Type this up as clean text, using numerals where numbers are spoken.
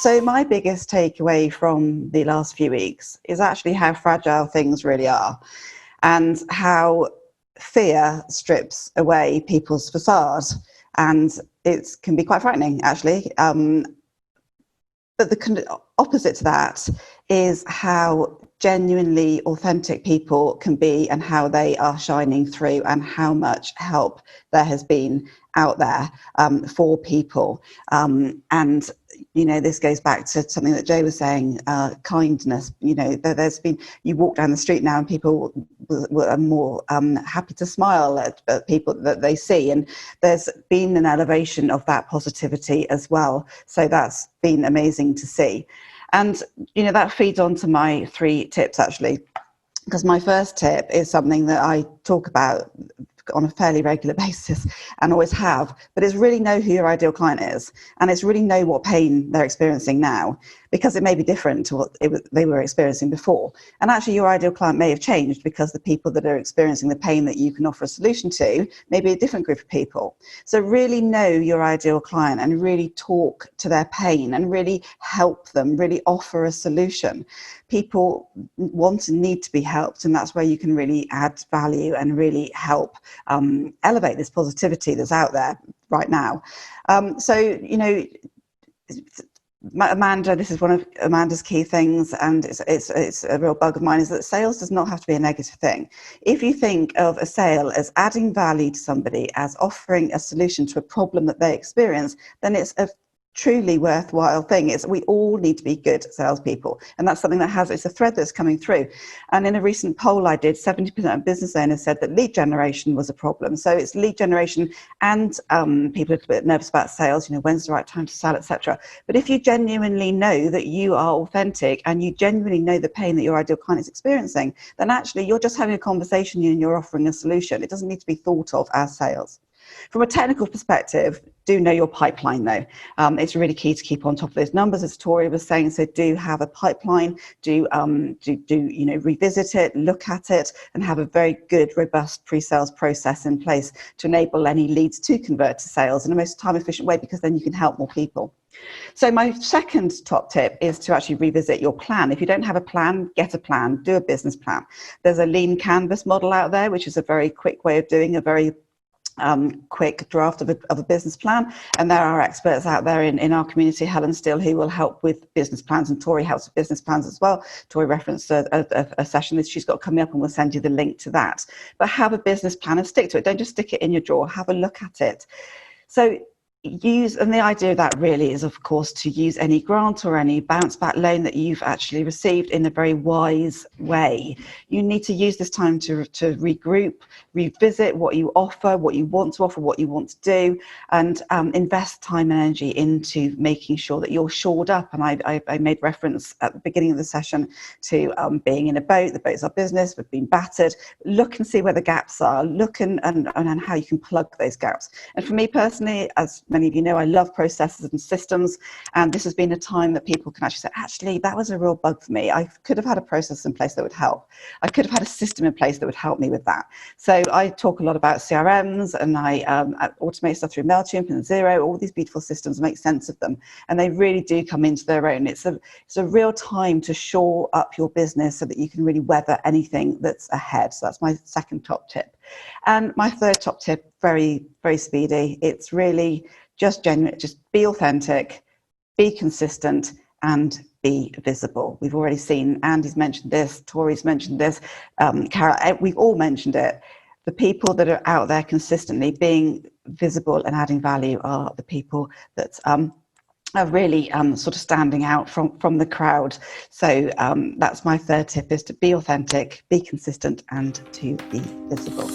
So my biggest takeaway from the last few weeks is actually how fragile things really are, and how fear strips away people's facade, and it can be quite frightening actually. But the opposite to that is how genuinely authentic people can be, and how they are shining through, and how much help there has been out there for people. And this goes back to something that Joe was saying, kindness. There's been, you walk down the street now and people are more happy to smile at people that they see, and there's been an elevation of that positivity as well. So that's been amazing to see. And that feeds on to my 3 tips actually, because my first tip is something that I talk about on a fairly regular basis and always have, but it's really know who your ideal client is, and it's really know what pain they're experiencing now, because it may be different to what they were experiencing before. And actually your ideal client may have changed, because the people that are experiencing the pain that you can offer a solution to may be a different group of people. So really know your ideal client and really talk to their pain and really help them, really offer a solution. People want and need to be helped, and that's where you can really add value and really help elevate this positivity that's out there right now. Amanda, this is one of Amanda's key things, and it's a real bug of mine, is that sales does not have to be a negative thing. If you think of a sale as adding value to somebody, as offering a solution to a problem that they experience, then it's a truly worthwhile thing. We all need to be good salespeople, and that's something that it's a thread that's coming through. And in a recent poll I did, 70% of business owners said that lead generation was a problem. So it's lead generation, and people are a bit nervous about sales, when's the right time to sell, etc. But if you genuinely know that you are authentic and you genuinely know the pain that your ideal client is experiencing, then actually you're just having a conversation and you're offering a solution. It doesn't need to be thought of as sales. From a technical perspective, do know your pipeline though. It's really key to keep on top of those numbers, as Tori was saying. So do have a pipeline, do revisit it, look at it, and have a very good, robust pre-sales process in place to enable any leads to convert to sales in the most time efficient way, because then you can help more people. So my second top tip is to actually revisit your plan. If you don't have a plan, get a plan, do a business plan. There's a lean canvas model out there, which is a very quick way of doing a very quick draft of a business plan, and there are experts out there in our community, Helen Steele, who will help with business plans, and Tori helps with business plans as well. Tori referenced a session that she's got coming up, and we'll send you the link to that. But have a business plan and stick to it. Don't just stick it in your drawer, have a look at it. So and the idea of that really is, of course, to use any grant or any bounce back loan that you've actually received in a very wise way. You need to use this time to regroup, revisit what you offer, what you want to offer, what you want to do, and invest time and energy into making sure that you're shored up. And I made reference at the beginning of the session to being in a boat. The boat's our business. We've been battered. Look and see where the gaps are. Look and how you can plug those gaps. And for me personally, as many of you know, I love processes and systems, and this has been a time that people can actually say, actually, that was a real bug for me. I could have had a process in place that would help. I could have had a system in place that would help me with that. So I talk a lot about CRMs, and I automate stuff through MailChimp and Xero, all these beautiful systems, make sense of them, and they really do come into their own. It's a real time to shore up your business so that you can really weather anything that's ahead. So that's my second top tip. And my third top tip, very, very speedy. It's really just genuine, just be authentic, be consistent, and be visible. We've already seen Andy's mentioned this, Tori's mentioned this, Cara, we've all mentioned it. The people that are out there consistently being visible and adding value are the people that are really sort of standing out from the crowd. So that's my third tip, is to be authentic, be consistent, and to be visible.